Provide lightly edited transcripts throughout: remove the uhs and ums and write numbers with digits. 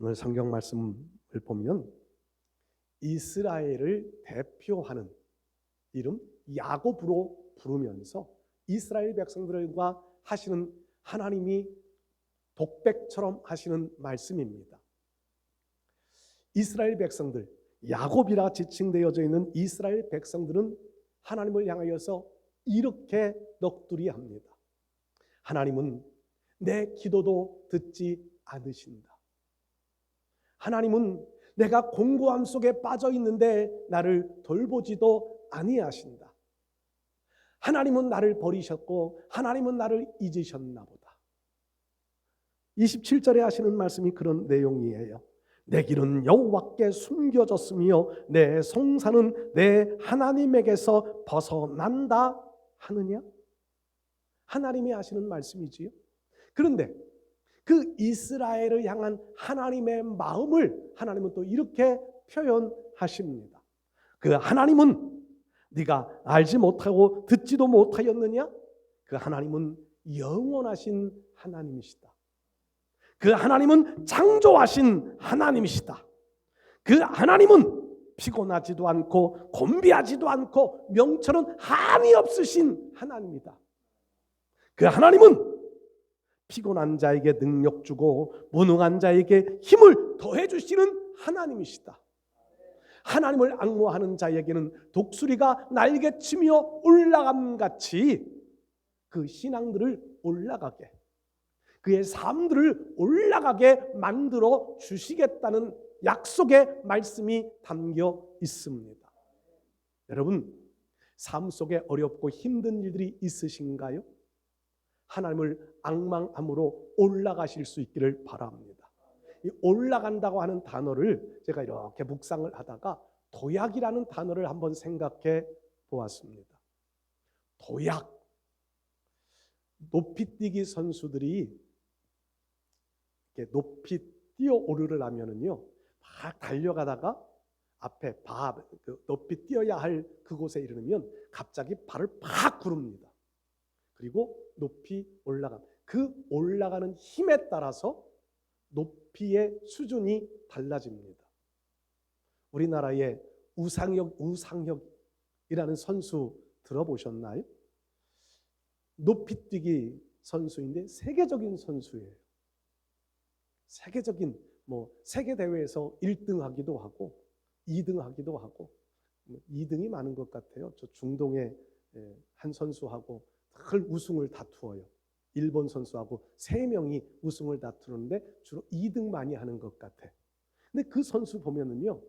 오늘 성경 말씀을 보면 이스라엘을 대표하는 이름 야곱으로 부르면서 이스라엘 백성들과 하시는 하나님이 독백처럼 하시는 말씀입니다. 이스라엘 백성들, 야곱이라 지칭되어져 있는 이스라엘 백성들은 하나님을 향하여서 이렇게 넋두리 합니다. 하나님은 내 기도도 듣지 않으신다. 하나님은 내가 공고함 속에 빠져 있는데 나를 돌보지도 아니하신다. 하나님은 나를 버리셨고 하나님은 나를 잊으셨나 보다. 27절에 하시는 말씀이 그런 내용이에요. 내 길은 여호와께 숨겨졌으며 내 송사는 내 하나님에게서 벗어난다 하느냐? 하나님이 하시는 말씀이지요. 그런데 그 이스라엘을 향한 하나님의 마음을 하나님은 또 이렇게 표현하십니다. 그 하나님은 네가 알지 못하고 듣지도 못하였느냐? 그 하나님은 영원하신 하나님이시다. 그 하나님은 창조하신 하나님이시다. 그 하나님은 피곤하지도 않고 곤비하지도 않고 명철은 한이 없으신 하나님이다. 그 하나님은 피곤한 자에게 능력 주고 무능한 자에게 힘을 더해 주시는 하나님이시다. 하나님을 앙모하는 자에게는 독수리가 날개치며 올라감같이 그 신앙들을 올라가게, 그의 삶들을 올라가게 만들어 주시겠다는 약속의 말씀이 담겨 있습니다. 여러분, 삶 속에 어렵고 힘든 일들이 있으신가요? 하나님을 앙망함으로 올라가실 수 있기를 바랍니다. 이 올라간다고 하는 단어를 제가 이렇게 묵상을 하다가 도약이라는 단어를 한번 생각해 보았습니다. 도약, 높이뛰기 선수들이 이렇게 높이 뛰어오르려면은요, 막 달려가다가 앞에 높이 뛰어야 할 그곳에 이르면 갑자기 발을 팍 구릅니다. 그리고 높이 올라가. 그 올라가는 힘에 따라서 높이의 수준이 달라집니다. 우리나라의 우상혁이라는 선수 들어보셨나요? 높이뛰기 선수인데 세계적인 선수예요. 세계적인 세계 대회에서 1등하기도 하고 2등하기도 하고 2등이 많은 것 같아요. 저 중동의 한 선수하고 늘 우승을 다투어요. 일본 선수하고 3명이 우승을 다투는데 주로 2등 많이 하는 것 같아. 근데 그 선수 보면은요,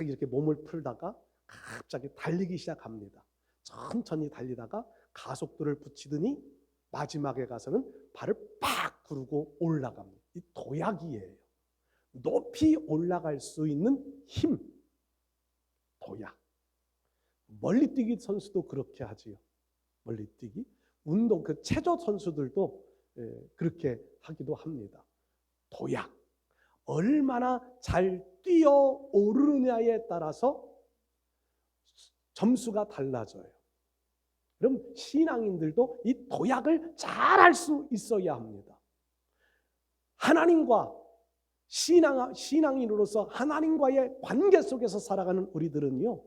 이렇게 몸을 풀다가 갑자기 달리기 시작합니다. 천천히 달리다가 가속도를 붙이더니 마지막에 가서는 발을 팍 구르고 올라갑니다. 이 도약이에요. 높이 올라갈 수 있는 힘, 도약. 멀리뛰기 선수도 그렇게 하지요. 멀리뛰기, 운동, 그 체조 선수들도 그렇게 하기도 합니다. 도약, 얼마나 잘 뛰어오르느냐에 따라서 점수가 달라져요. 그럼 신앙인들도 이 도약을 잘 할 수 있어야 합니다. 하나님과 신앙인으로서 하나님과의 관계 속에서 살아가는 우리들은요,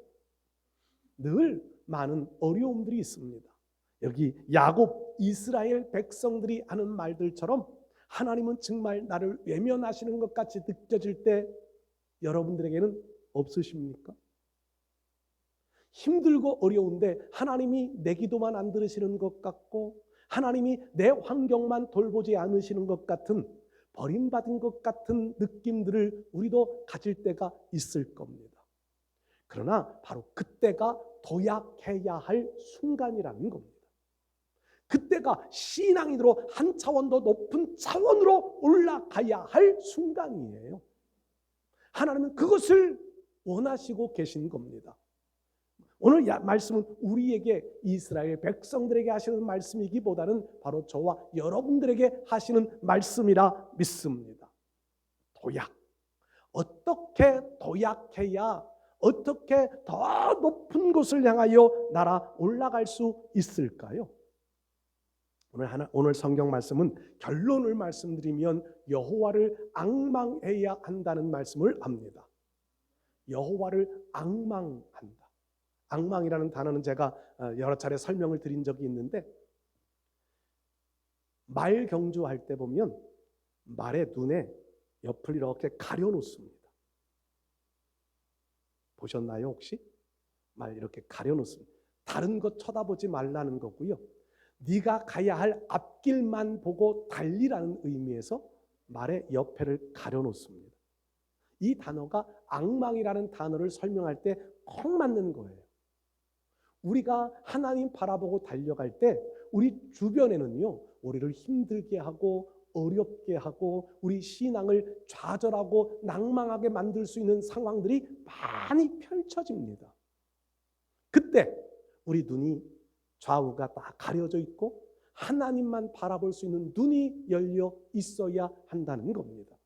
늘 많은 어려움들이 있습니다. 여기 야곱, 이스라엘 백성들이 하는 말들처럼 하나님은 정말 나를 외면하시는 것 같이 느껴질 때 여러분들에게는 없으십니까? 힘들고 어려운데 하나님이 내 기도만 안 들으시는 것 같고 하나님이 내 환경만 돌보지 않으시는 것 같은, 버림받은 것 같은 느낌들을 우리도 가질 때가 있을 겁니다. 그러나 바로 그때가 도약해야 할 순간이라는 겁니다. 그때가 신앙인으로 한 차원 더 높은 차원으로 올라가야 할 순간이에요. 하나님은 그것을 원하시고 계신 겁니다. 오늘 말씀은 우리에게, 이스라엘 백성들에게 하시는 말씀이기보다는 바로 저와 여러분들에게 하시는 말씀이라 믿습니다. 도약. 어떻게 도약해야, 어떻게 더 높은 곳을 향하여 날아 올라갈 수 있을까요? 오늘 성경 말씀은 결론을 말씀드리면 여호와를 앙망해야 한다는 말씀을 합니다. 여호와를 앙망한다. 앙망이라는 단어는 제가 여러 차례 설명을 드린 적이 있는데, 말 경주할 때 보면 말의 눈에 옆을 이렇게 가려놓습니다. 보셨나요 혹시? 말 이렇게 가려놓습니다. 다른 것 쳐다보지 말라는 거고요. 네가 가야 할 앞길만 보고 달리라는 의미에서 말의 옆에를 가려놓습니다. 이 단어가 앙망이라는 단어를 설명할 때 꼭 맞는 거예요. 우리가 하나님 바라보고 달려갈 때 우리 주변에는요, 우리를 힘들게 하고 어렵게 하고 우리 신앙을 좌절하고 낭망하게 만들 수 있는 상황들이 많이 펼쳐집니다. 그때 우리 눈이 좌우가 다 가려져 있고 하나님만 바라볼 수 있는 눈이 열려 있어야 한다는 겁니다.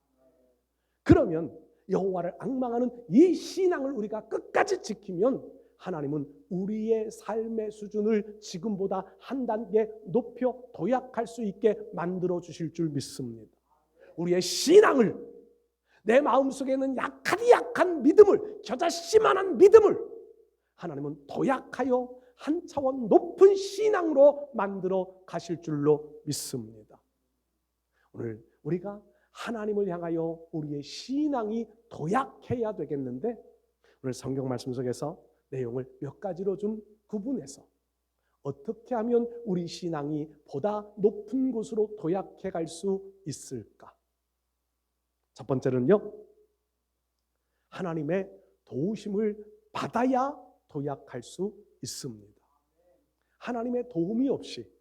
그러면 여호와를 앙망하는 이 신앙을 우리가 끝까지 지키면 하나님은 우리의 삶의 수준을 지금보다 한 단계 높여 도약할 수 있게 만들어 주실 줄 믿습니다. 우리의 신앙을, 내 마음속에 있는 약한 믿음을, 겨자씨만한 믿음을 하나님은 도약하여 한 차원 높은 신앙으로 만들어 가실 줄로 믿습니다. 오늘 우리가 하나님을 향하여 우리의 신앙이 도약해야 되겠는데, 오늘 성경 말씀 속에서 내용을 몇 가지로 좀 구분해서 어떻게 하면 우리 신앙이 보다 높은 곳으로 도약해 갈 수 있을까? 첫 번째는요, 하나님의 도우심을 받아야 도약할 수 있습니다. 하나님의 도움이 없이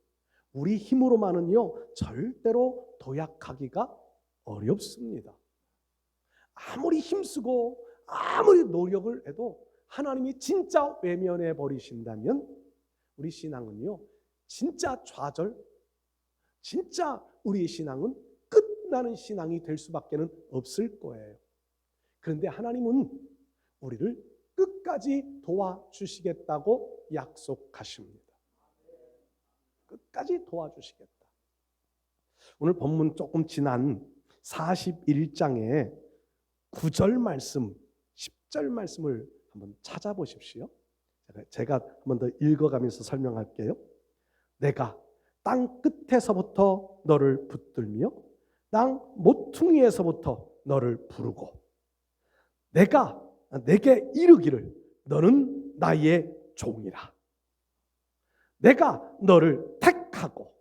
우리 힘으로만은요 절대로 도약하기가 어렵습니다. 아무리 힘쓰고 아무리 노력을 해도 하나님이 진짜 외면해 버리신다면 우리 신앙은요 진짜 좌절, 진짜 우리의 신앙은 끝나는 신앙이 될 수밖에 없을 거예요. 그런데 하나님은 우리를 끝까지 도와주시겠다고 약속하십니다. 끝까지 도와주시겠다. 오늘 본문 조금 지난 41장의 9절 말씀, 10절 말씀을 한번 찾아보십시오. 제가 한번 더 읽어가면서 설명할게요. 내가 땅 끝에서부터 너를 붙들며 땅 모퉁이에서부터 너를 부르고 내가 내게 이르기를 너는 나의 종이라. 내가 너를 택하고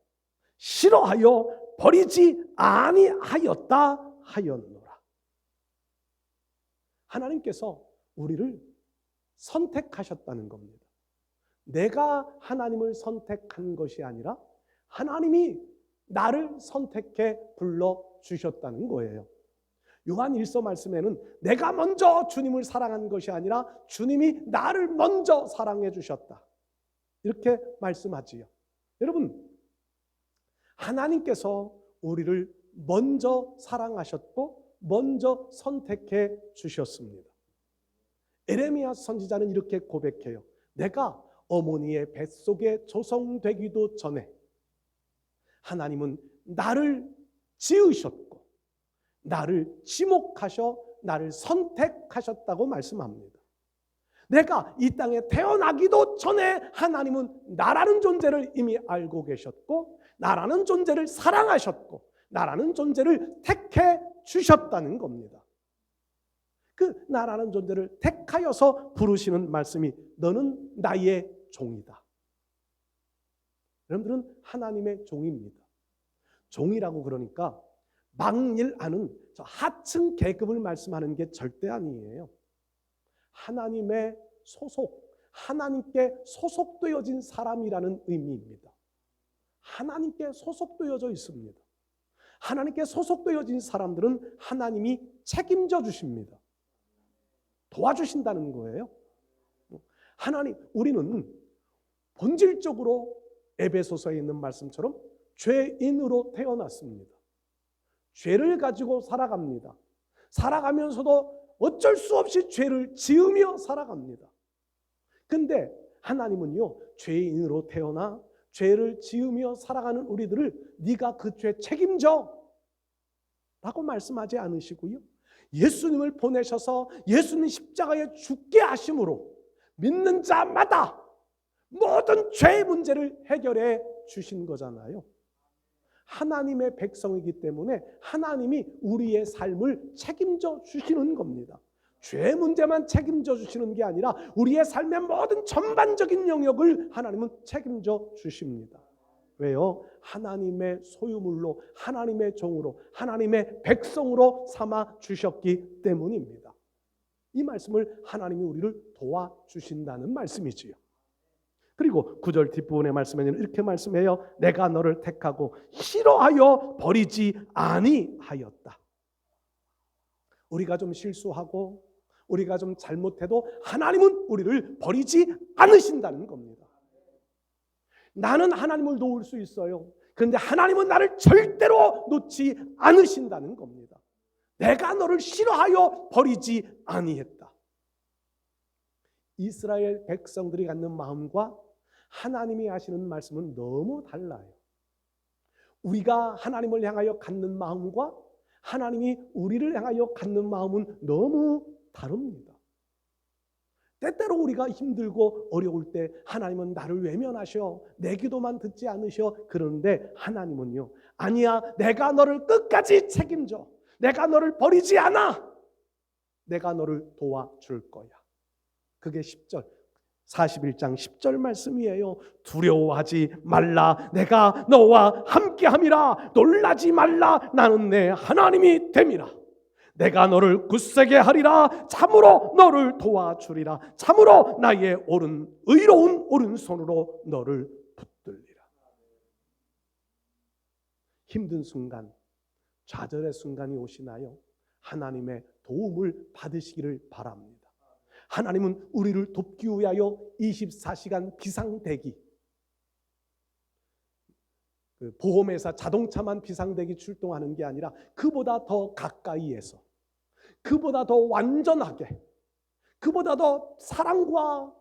싫어하여 버리지 아니하였다 하였노라. 하나님께서 우리를 선택하셨다는 겁니다. 내가 하나님을 선택한 것이 아니라 하나님이 나를 선택해 불러주셨다는 거예요. 요한 1서 말씀에는 내가 먼저 주님을 사랑한 것이 아니라 주님이 나를 먼저 사랑해 주셨다, 이렇게 말씀하지요. 여러분, 하나님께서 우리를 먼저 사랑하셨고 먼저 선택해 주셨습니다. 에레미야 선지자는 이렇게 고백해요. 내가 어머니의 뱃속에 조성되기도 전에 하나님은 나를 지으셨고 나를 지목하셔 나를 선택하셨다고 말씀합니다. 내가 이 땅에 태어나기도 전에 하나님은 나라는 존재를 이미 알고 계셨고 나라는 존재를 사랑하셨고 나라는 존재를 택해 주셨다는 겁니다. 그 나라는 존재를 택하여서 부르시는 말씀이 너는 나의 종이다. 여러분들은 하나님의 종입니다. 종이라고 그러니까 막일하는 저 하층 계급을 말씀하는 게 절대 아니에요. 하나님의 소속, 하나님께 소속되어진 사람이라는 의미입니다. 하나님께 소속되어져 있습니다. 하나님께 소속되어진 사람들은 하나님이 책임져 주십니다. 도와주신다는 거예요. 하나님, 우리는 본질적으로 에베소서에 있는 말씀처럼 죄인으로 태어났습니다. 죄를 가지고 살아갑니다. 살아가면서도 어쩔 수 없이 죄를 지으며 살아갑니다. 근데 하나님은요, 죄인으로 태어나 죄를 지으며 살아가는 우리들을 네가 그 죄 책임져 라고 말씀하지 않으시고요, 예수님을 보내셔서 예수님 십자가에 죽게 하심으로 믿는 자마다 모든 죄의 문제를 해결해 주신 거잖아요. 하나님의 백성이기 때문에 하나님이 우리의 삶을 책임져 주시는 겁니다. 죄 문제만 책임져 주시는 게 아니라 우리의 삶의 모든 전반적인 영역을 하나님은 책임져 주십니다. 왜요? 하나님의 소유물로, 하나님의 종으로, 하나님의 백성으로 삼아 주셨기 때문입니다. 이 말씀을 하나님이 우리를 도와주신다는 말씀이지요. 그리고 9절 뒷부분의 말씀에는 이렇게 말씀해요. 내가 너를 택하고 싫어하여 버리지 아니하였다. 우리가 좀 실수하고 우리가 좀 잘못해도 하나님은 우리를 버리지 않으신다는 겁니다. 나는 하나님을 놓을 수 있어요. 그런데 하나님은 나를 절대로 놓지 않으신다는 겁니다. 내가 너를 싫어하여 버리지 아니했다. 이스라엘 백성들이 갖는 마음과 하나님이 하시는 말씀은 너무 달라요. 우리가 하나님을 향하여 갖는 마음과 하나님이 우리를 향하여 갖는 마음은 너무 다릅니다. 때때로 우리가 힘들고 어려울 때 하나님은 나를 외면하셔, 내 기도만 듣지 않으셔. 그런데 하나님은요, 아니야, 내가 너를 끝까지 책임져, 내가 너를 버리지 않아, 내가 너를 도와줄 거야. 그게 10절 41장 10절 말씀이에요. 두려워하지 말라, 내가 너와 함께함이라. 놀라지 말라, 나는 내 하나님이 됨이라. 내가 너를 굳세게 하리라. 참으로 너를 도와주리라. 참으로 나의 의로운 오른손으로 너를 붙들리라. 힘든 순간, 좌절의 순간이 오시나요? 하나님의 도움을 받으시기를 바랍니다. 하나님은 우리를 돕기 위하여 24시간 비상대기, 보험회사 자동차만 비상대기 출동하는 게 아니라 그보다 더 가까이에서, 그보다 더 완전하게, 그보다 더 사랑과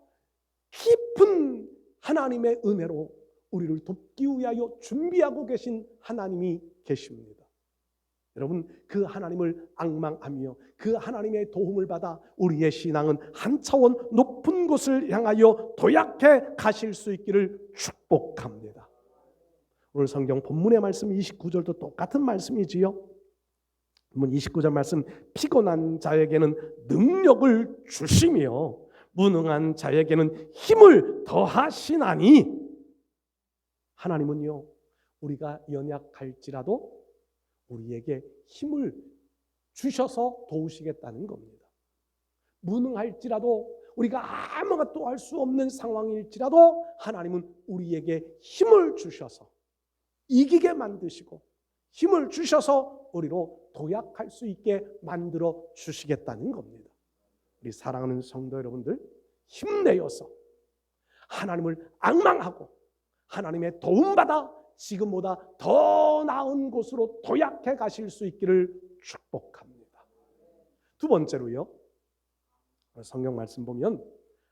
깊은 하나님의 은혜로 우리를 돕기 위하여 준비하고 계신 하나님이 계십니다. 여러분, 그 하나님을 앙망하며 그 하나님의 도움을 받아 우리의 신앙은 한 차원 높은 곳을 향하여 도약해 가실 수 있기를 축복합니다. 오늘 성경 본문의 말씀 29절도 똑같은 말씀이지요. 본문 29절 말씀, 피곤한 자에게는 능력을 주시며 무능한 자에게는 힘을 더하시나니. 하나님은요, 우리가 연약할지라도 우리에게 힘을 주셔서 도우시겠다는 겁니다. 무능할지라도, 우리가 아무것도 할 수 없는 상황일지라도 하나님은 우리에게 힘을 주셔서 이기게 만드시고 힘을 주셔서 우리로 도약할 수 있게 만들어 주시겠다는 겁니다. 우리 사랑하는 성도 여러분들, 힘내어서 하나님을 앙망하고 하나님의 도움받아 지금보다 더 나은 곳으로 도약해 가실 수 있기를 축복합니다. 두 번째로요, 성경 말씀 보면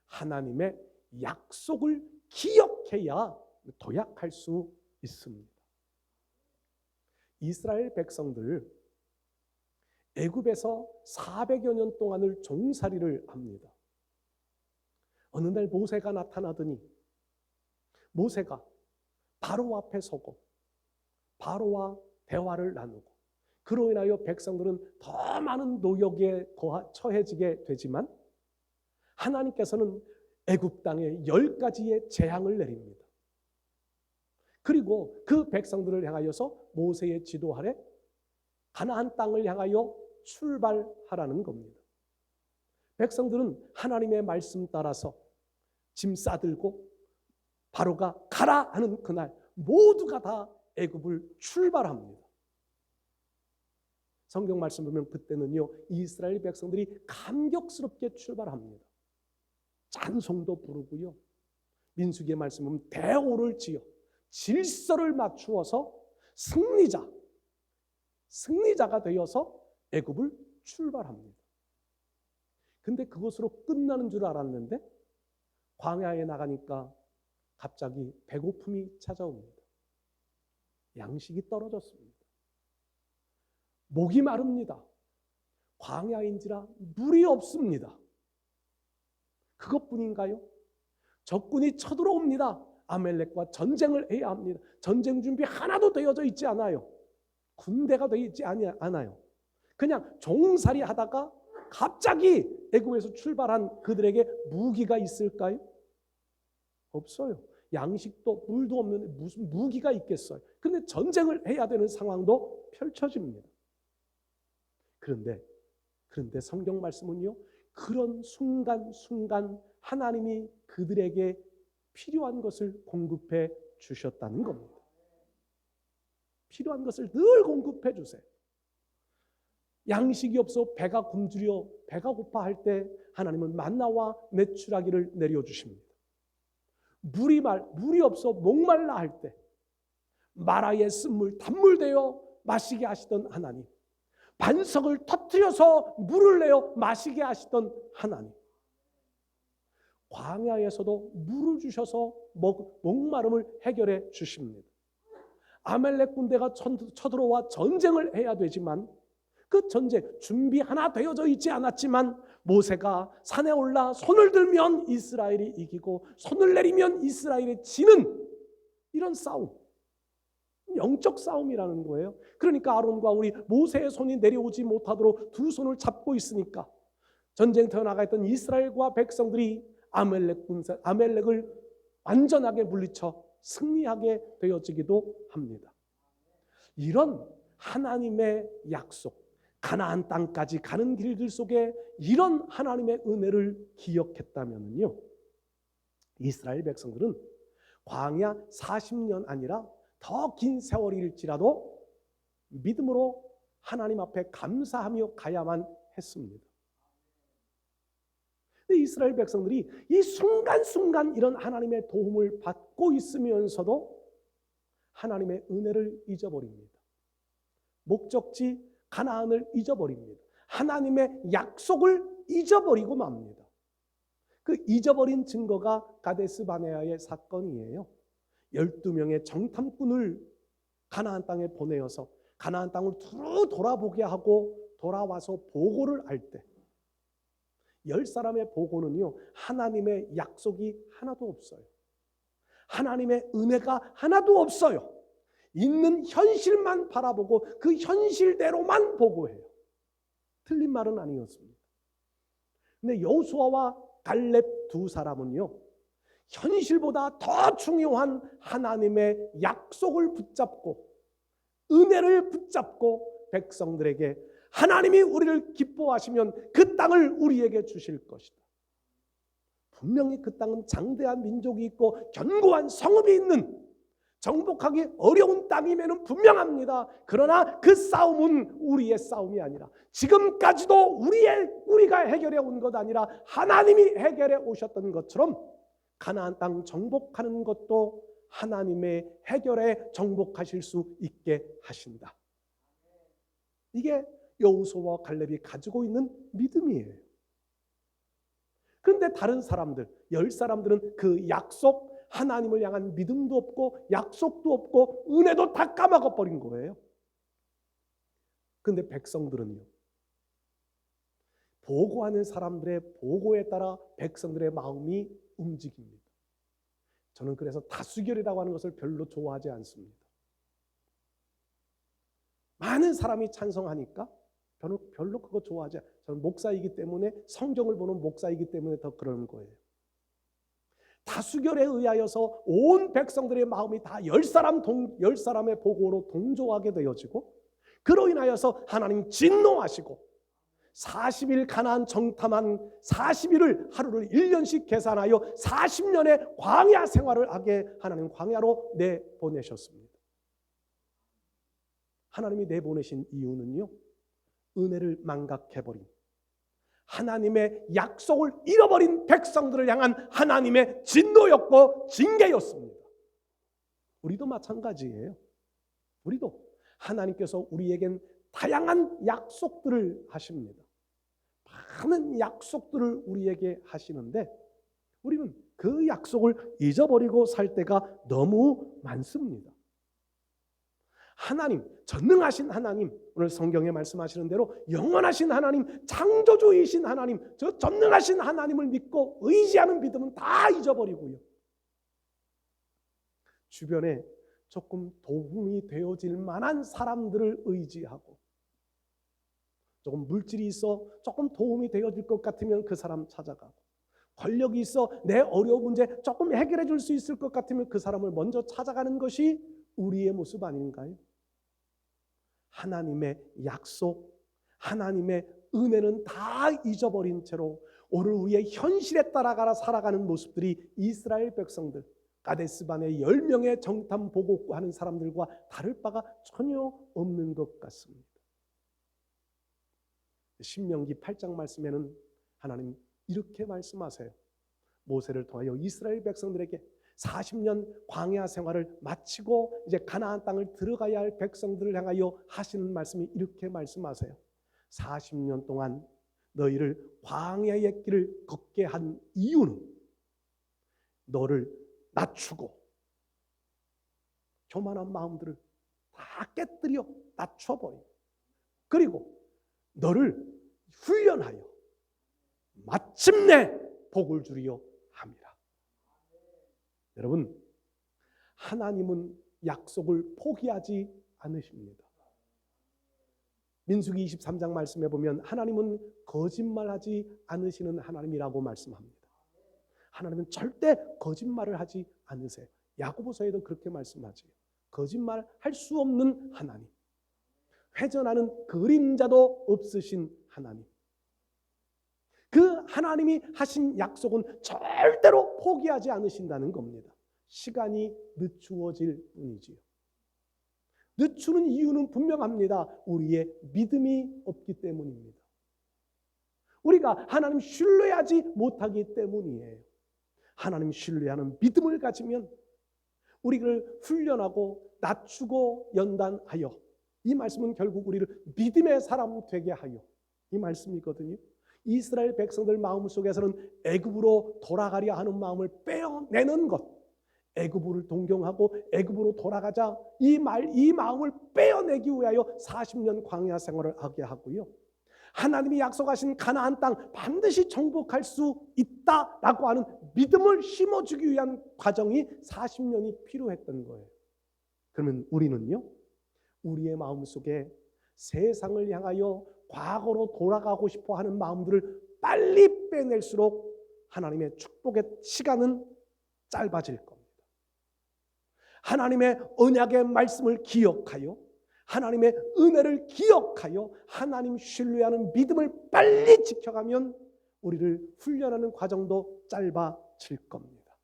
하나님의 약속을 기억해야 도약할 수 있습니다. 이스라엘 백성들 애굽에서 400여 년 동안을 종살이를 합니다. 어느 날 모세가 나타나더니 모세가 바로 앞에 서고 바로와 대화를 나누고, 그로 인하여 백성들은 더 많은 노역에 처해지게 되지만 하나님께서는 애굽 땅에 10가지의 재앙을 내립니다. 그리고 그 백성들을 향하여서 모세의 지도 아래 가나안 땅을 향하여 출발하라는 겁니다. 백성들은 하나님의 말씀 따라서 짐 싸들고 바로가 가라 하는 그날 모두가 다 애굽을 출발합니다. 성경 말씀 보면 그때는요, 이스라엘 백성들이 감격스럽게 출발합니다. 찬송도 부르고요, 민수기의 말씀 보면 대오를 지어 질서를 맞추어서 승리자가 되어서 애굽을 출발합니다. 근데 그것으로 끝나는 줄 알았는데 광야에 나가니까 갑자기 배고픔이 찾아옵니다. 양식이 떨어졌습니다. 목이 마릅니다. 광야인지라 물이 없습니다. 그것뿐인가요? 적군이 쳐들어옵니다. 아멜렉과 전쟁을 해야 합니다. 전쟁 준비 하나도 되어져 있지 않아요. 군대가 되어 있지 않아요. 그냥 종살이 하다가 갑자기 애굽에서 출발한 그들에게 무기가 있을까요? 없어요. 양식도 물도 없는데 무슨 무기가 있겠어요. 근데 전쟁을 해야 되는 상황도 펼쳐집니다. 그런데 성경 말씀은요, 그런 순간순간 하나님이 그들에게 필요한 것을 공급해 주셨다는 겁니다. 필요한 것을 늘 공급해 주세요. 양식이 없어 배가 굶주려 배가 고파할 때 하나님은 만나와 메추라기를 내려주십니다. 물이 없어 목말라 할 때 마라의 쓴물 단물 되어 마시게 하시던 하나님, 반석을 터뜨려서 물을 내어 마시게 하시던 하나님, 광야에서도 물을 주셔서 목마름을 해결해 주십니다. 아멜렉 군대가 쳐들어와 전쟁을 해야 되지만 그 전쟁 준비 하나 되어져 있지 않았지만 모세가 산에 올라 손을 들면 이스라엘이 이기고 손을 내리면 이스라엘이 지는 이런 싸움, 영적 싸움이라는 거예요. 그러니까 아론과 우리 모세의 손이 내려오지 못하도록 두 손을 잡고 있으니까 전쟁터에 나가 있던 이스라엘과 백성들이 아멜렉을 완전하게 물리쳐 승리하게 되어지기도 합니다. 이런 하나님의 약속, 가나안 땅까지 가는 길들 속에 이런 하나님의 은혜를 기억했다면요, 이스라엘 백성들은 광야 40년 아니라 더 긴 세월일지라도 믿음으로 하나님 앞에 감사하며 가야만 했습니다. 이스라엘 백성들이 이 순간순간 이런 하나님의 도움을 받고 있으면서도 하나님의 은혜를 잊어버립니다. 목적지 가나안을 잊어버립니다. 하나님의 약속을 잊어버리고 맙니다. 그 잊어버린 증거가 가데스 바네아의 사건이에요. 12명의 정탐꾼을 가나안 땅에 보내어서 가나안 땅을 두루 돌아보게 하고 돌아와서 보고를 할 때 10사람의 보고는요, 하나님의 약속이 하나도 없어요. 하나님의 은혜가 하나도 없어요. 있는 현실만 바라보고 그 현실대로만 보고해요. 틀린 말은 아니었습니다. 근데 여호수아와 갈렙 두 사람은요, 현실보다 더 중요한 하나님의 약속을 붙잡고 은혜를 붙잡고 백성들에게 하나님이 우리를 기뻐하시면 그 땅을 우리에게 주실 것이다. 분명히 그 땅은 장대한 민족이 있고 견고한 성읍이 있는 정복하기 어려운 땅임에는 분명합니다. 그러나 그 싸움은 우리의 싸움이 아니라 지금까지도 우리가 해결해 온 것 아니라 하나님이 해결해 오셨던 것처럼 가나안 땅 정복하는 것도 하나님의 해결에 정복하실 수 있게 하신다. 이게 여호수아와 갈렙이 가지고 있는 믿음이에요. 그런데 다른 사람들, 10사람들은 그 약속, 하나님을 향한 믿음도 없고 약속도 없고 은혜도 다 까먹어 버린 거예요. 그런데 백성들은요, 보고하는 사람들의 보고에 따라 백성들의 마음이 움직입니다. 저는 그래서 다수결이라고 하는 것을 별로 좋아하지 않습니다. 많은 사람이 찬성하니까 별로 그거 좋아하지 않아요. 저는 목사이기 때문에, 성경을 보는 목사이기 때문에 더 그러는 거예요. 다수결에 의하여서 온 백성들의 마음이 다 10사람의 보고로 동조하게 되어지고, 그로 인하여서 하나님 진노하시고 40일 가나안 정탐한 40일을 하루를 1년씩 계산하여 40년의 광야 생활을 하게 하나님 광야로 내보내셨습니다. 하나님이 내보내신 이유는요, 은혜를 망각해버린, 하나님의 약속을 잃어버린 백성들을 향한 하나님의 진노였고 징계였습니다. 우리도 마찬가지예요. 우리도 하나님께서 우리에겐 다양한 약속들을 하십니다. 많은 약속들을 우리에게 하시는데 우리는 그 약속을 잊어버리고 살 때가 너무 많습니다. 하나님, 전능하신 하나님, 오늘 성경에 말씀하시는 대로 영원하신 하나님, 창조주이신 하나님, 저 전능하신 하나님을 믿고 의지하는 믿음은 다 잊어버리고요. 주변에 조금 도움이 되어질 만한 사람들을 의지하고, 조금 물질이 있어 조금 도움이 되어질 것 같으면 그 사람 찾아가고, 권력이 있어 내 어려운 문제 조금 해결해 줄 수 있을 것 같으면 그 사람을 먼저 찾아가는 것이 우리의 모습 아닌가요? 하나님의 약속, 하나님의 은혜는 다 잊어버린 채로 오늘 우리의 현실에 따라가 살아가는 모습들이 이스라엘 백성들, 가데스반의 10명의 정탐 보고하는 사람들과 다를 바가 전혀 없는 것 같습니다. 신명기 8장 말씀에는 하나님 이렇게 말씀하세요. 모세를 통하여 이스라엘 백성들에게 40년 광야 생활을 마치고 이제 가나안 땅을 들어가야 할 백성들을 향하여 하시는 말씀이 이렇게 말씀하세요. 40년 동안 너희를 광야의 길을 걷게 한 이유는 너를 낮추고 교만한 마음들을 다 깨뜨려 낮춰버리고, 그리고 너를 훈련하여 마침내 복을 주리요 함이라. 여러분, 하나님은 약속을 포기하지 않으십니다. 민수기 23장 말씀에 보면 하나님은 거짓말하지 않으시는 하나님이라고 말씀합니다. 하나님은 절대 거짓말을 하지 않으세요. 야고보서에도 그렇게 말씀하지요. 거짓말할 수 없는 하나님, 회전하는 그림자도 없으신 하나님, 그 하나님이 하신 약속은 절대로 포기하지 않으신다는 겁니다. 시간이 늦추어질 뿐이지요. 늦추는 이유는 분명합니다. 우리의 믿음이 없기 때문입니다. 우리가 하나님 신뢰하지 못하기 때문이에요. 하나님 신뢰하는 믿음을 가지면 우리를 훈련하고 낮추고 연단하여, 이 말씀은 결국 우리를 믿음의 사람 되게 하여, 이 말씀이거든요. 이스라엘 백성들 마음속에서는 애굽으로 돌아가려 하는 마음을 빼어내는 것, 애굽을 동경하고 애굽으로 돌아가자 이 마음을 빼어내기 위하여 40년 광야 생활을 하게 하고요. 하나님이 약속하신 가나안 땅 반드시 정복할 수 있다라고 하는 믿음을 심어주기 위한 과정이 40년이 필요했던 거예요. 그러면 우리는요, 우리의 마음속에 세상을 향하여 과거로 돌아가고 싶어 하는 마음들을 빨리 빼낼수록 하나님의 축복의 시간은 짧아질 겁니다. 하나님의 언약의 말씀을 기억하여, 하나님의 은혜를 기억하여 하나님 신뢰하는 믿음을 빨리 지켜가면 우리를 훈련하는 과정도 짧아질 겁니다.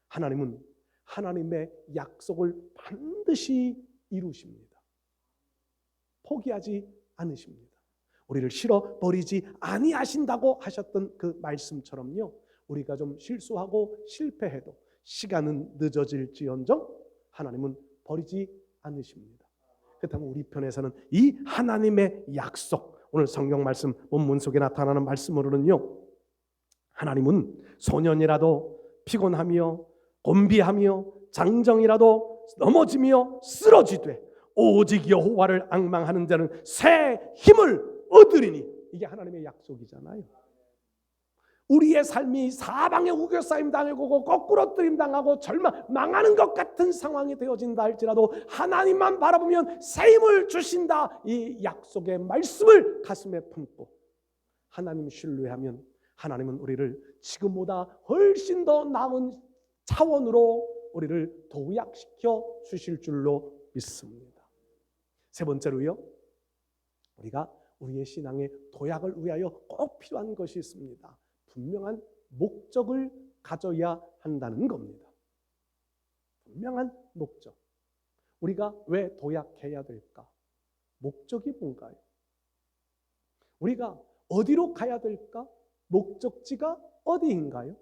하나님은 하나님의 약속을 반드시 이루십니다. 포기하지 않으십니다. 우리를 실어버리지 아니하신다고 하셨던 그 말씀처럼요, 우리가 좀 실수하고 실패해도 시간은 늦어질지언정 하나님은 버리지 않으십니다. 그렇다면 우리 편에서는 이 하나님의 약속, 오늘 성경 말씀 본문 속에 나타나는 말씀으로는요, 하나님은 소년이라도 피곤하며 곤비하며 장정이라도 넘어지며 쓰러지되 오직 여호와를 앙망하는 자는 새 힘을 얻으리니, 이게 하나님의 약속이잖아요. 우리의 삶이 사방에 우겨싸임 당하고 거꾸로 뜨림 당하고 망하는 것 같은 상황이 되어진다 할지라도 하나님만 바라보면 새 힘을 주신다, 이 약속의 말씀을 가슴에 품고 하나님 신뢰하면 하나님은 우리를 지금보다 훨씬 더 나은 차원으로 우리를 도약시켜 주실 줄로 믿습니다. 세 번째로요, 우리가 우리의 신앙의 도약을 위하여 꼭 필요한 것이 있습니다. 분명한 목적을 가져야 한다는 겁니다. 분명한 목적. 우리가 왜 도약해야 될까? 목적이 뭔가요? 우리가 어디로 가야 될까? 목적지가 어디인가요?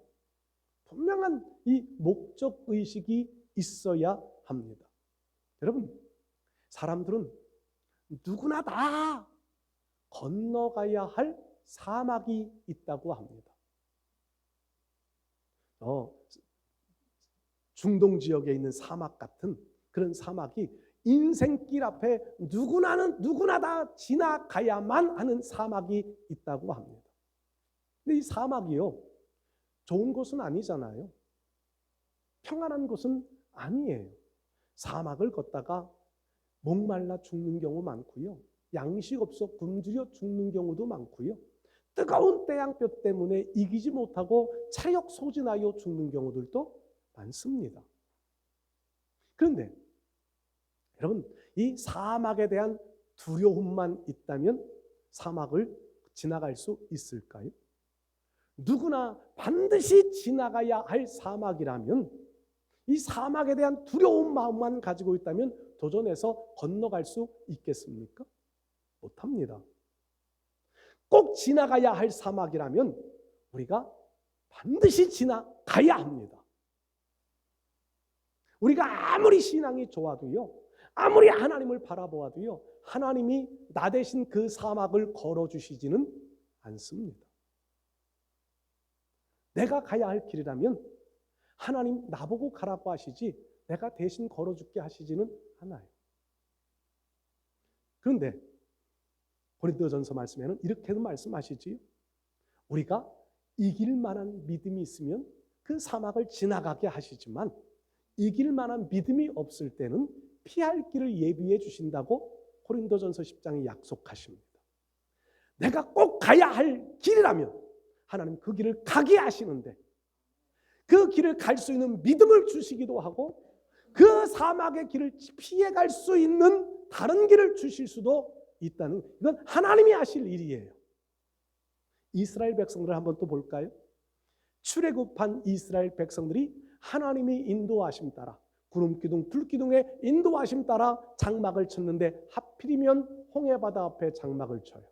분명한 이 목적의식이 있어야 합니다. 여러분, 사람들은 누구나 다 건너가야 할 사막이 있다고 합니다. 중동 지역에 있는 사막 같은 그런 사막이 인생길 앞에 누구나 다 지나가야만 하는 사막이 있다고 합니다. 근데 이 사막이요, 좋은 곳은 아니잖아요. 평안한 곳은 아니에요. 사막을 걷다가 목말라 죽는 경우 많고요. 양식 없어 굶주려 죽는 경우도 많고요. 뜨거운 태양볕 때문에 이기지 못하고 체력 소진하여 죽는 경우들도 많습니다. 그런데 여러분, 이 사막에 대한 두려움만 있다면 사막을 지나갈 수 있을까요? 누구나 반드시 지나가야 할 사막이라면 이 사막에 대한 두려운 마음만 가지고 있다면 도전해서 건너갈 수 있겠습니까? 못합니다. 꼭 지나가야 할 사막이라면 우리가 반드시 지나가야 합니다. 우리가 아무리 신앙이 좋아도요, 아무리 하나님을 바라보아도요, 하나님이 나 대신 그 사막을 걸어주시지는 않습니다. 내가 가야 할 길이라면 하나님 나보고 가라고 하시지 내가 대신 걸어줄게 하시지는 않아요. 그런데 고린도전서 말씀에는 이렇게도 말씀하시지요. 우리가 이길 만한 믿음이 있으면 그 사막을 지나가게 하시지만 이길 만한 믿음이 없을 때는 피할 길을 예비해 주신다고 고린도전서 10장에 약속하십니다. 내가 꼭 가야 할 길이라면 하나님 그 길을 가게 하시는데 그 길을 갈 수 있는 믿음을 주시기도 하고 그 사막의 길을 피해갈 수 있는 다른 길을 주실 수도 있다는, 이건 하나님이 하실 일이에요. 이스라엘 백성들을 한번 또 볼까요? 출애굽한 이스라엘 백성들이 하나님이 인도하심 따라 구름기둥 불기둥의 인도하심 따라 장막을 쳤는데 하필이면 홍해바다 앞에 장막을 쳐요.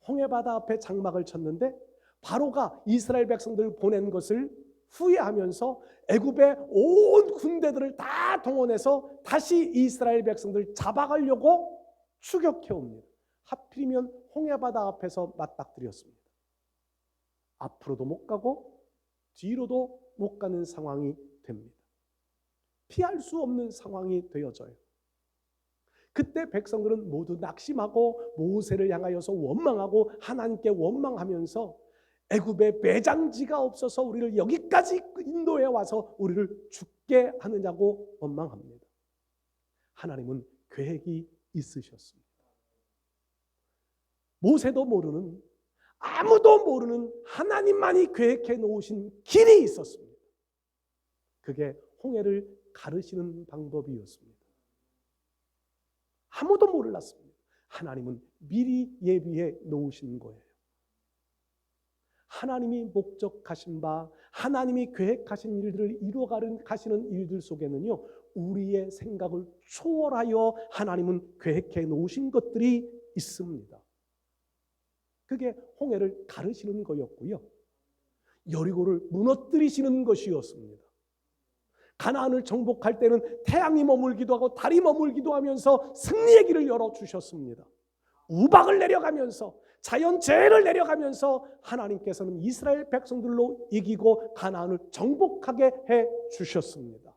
홍해바다 앞에 장막을 쳤는데 바로가 이스라엘 백성들을 보낸 것을 후회하면서 애굽의 온 군대들을 다 동원해서 다시 이스라엘 백성들을 잡아가려고 추격해 옵니다. 하필이면 홍해바다 앞에서 맞닥뜨렸습니다. 앞으로도 못 가고 뒤로도 못 가는 상황이 됩니다. 피할 수 없는 상황이 되어져요. 그때 백성들은 모두 낙심하고 모세를 향하여서 원망하고 하나님께 원망하면서 애굽에 매장지가 없어서 우리를 여기까지 인도해 와서 우리를 죽게 하느냐고 원망합니다. 하나님은 계획이 있으셨습니다. 모세도 모르는, 아무도 모르는 하나님만이 계획해 놓으신 길이 있었습니다. 그게 홍해를 가르시는 방법이었습니다. 아무도 몰랐습니다. 하나님은 미리 예비해 놓으신 거예요. 하나님이 목적하신 바, 하나님이 계획하신 일들을 이루어가시는 일들 속에는요, 우리의 생각을 초월하여 하나님은 계획해 놓으신 것들이 있습니다. 그게 홍해를 가르시는 거였고요, 여리고를 무너뜨리시는 것이었습니다. 가나안을 정복할 때는 태양이 머물기도 하고 달이 머물기도 하면서 승리의 길을 열어주셨습니다. 우박을 내려가면서 자연재해를 내려가면서 하나님께서는 이스라엘 백성들로 이기고 가나안을 정복하게 해주셨습니다.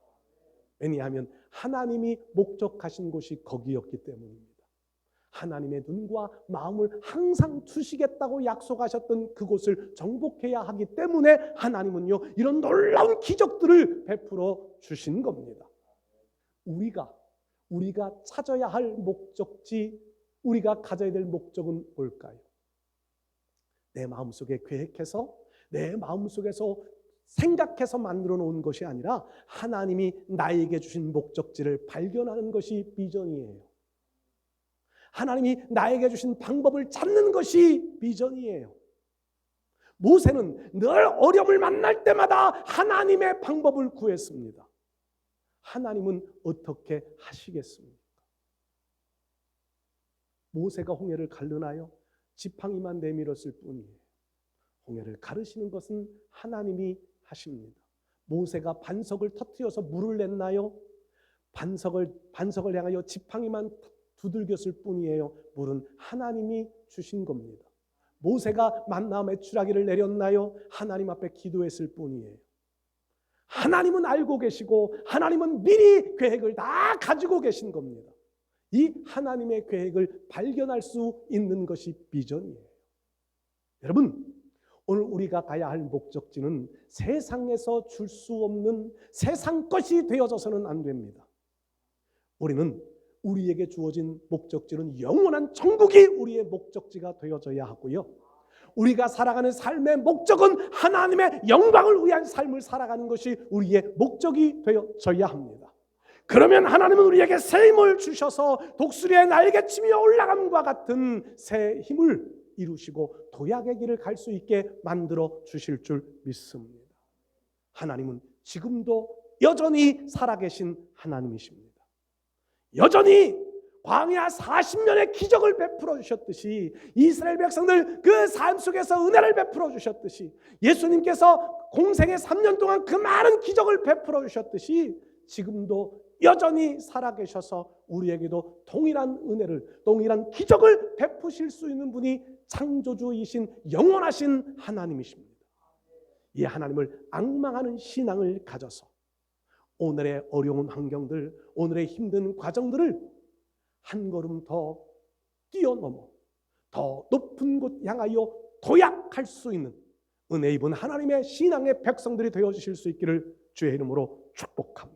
왜냐하면 하나님이 목적하신 곳이 거기였기 때문입니다. 하나님의 눈과 마음을 항상 두시겠다고 약속하셨던 그곳을 정복해야 하기 때문에 하나님은요, 이런 놀라운 기적들을 베풀어 주신 겁니다. 우리가 찾아야 할 목적지, 우리가 가져야 될 목적은 뭘까요? 내 마음속에 계획해서, 내 마음속에서 생각해서 만들어 놓은 것이 아니라 하나님이 나에게 주신 목적지를 발견하는 것이 비전이에요. 하나님이 나에게 주신 방법을 찾는 것이 비전이에요. 모세는 늘 어려움을 만날 때마다 하나님의 방법을 구했습니다. 하나님은 어떻게 하시겠습니까? 모세가 홍해를 가르나요? 지팡이만 내밀었을 뿐이에요. 홍해를 가르시는 것은 하나님이 하십니다. 모세가 반석을 터뜨려서 물을 냈나요? 반석을 향하여 지팡이만 두들겼을 뿐이에요. 물은 하나님이 주신 겁니다. 모세가 만나 메추라기를 내렸나요? 하나님 앞에 기도했을 뿐이에요. 하나님은 알고 계시고 하나님은 미리 계획을 다 가지고 계신 겁니다. 이 하나님의 계획을 발견할 수 있는 것이 비전이에요. 여러분, 오늘 우리가 가야 할 목적지는 세상에서 줄 수 없는 세상 것이 되어져서는 안 됩니다. 우리는 우리에게 주어진 목적지는 영원한 천국이 우리의 목적지가 되어져야 하고요. 우리가 살아가는 삶의 목적은 하나님의 영광을 위한 삶을 살아가는 것이 우리의 목적이 되어져야 합니다. 그러면 하나님은 우리에게 새 힘을 주셔서 독수리의 날개치며 올라감과 같은 새 힘을 이루시고 도약의 길을 갈 수 있게 만들어 주실 줄 믿습니다. 하나님은 지금도 여전히 살아계신 하나님이십니다. 여전히 광야 40년의 기적을 베풀어 주셨듯이 이스라엘 백성들 그 삶 속에서 은혜를 베풀어 주셨듯이 예수님께서 공생의 3년 동안 그 많은 기적을 베풀어 주셨듯이 지금도 여전히 살아계셔서 우리에게도 동일한 은혜를, 동일한 기적을 베푸실 수 있는 분이 창조주이신 영원하신 하나님이십니다. 이 하나님을 앙망하는 신앙을 가져서 오늘의 어려운 환경들, 오늘의 힘든 과정들을 한 걸음 더 뛰어넘어 더 높은 곳 향하여 도약할 수 있는 은혜 입은 하나님의 신앙의 백성들이 되어주실 수 있기를 주의 이름으로 축복합니다.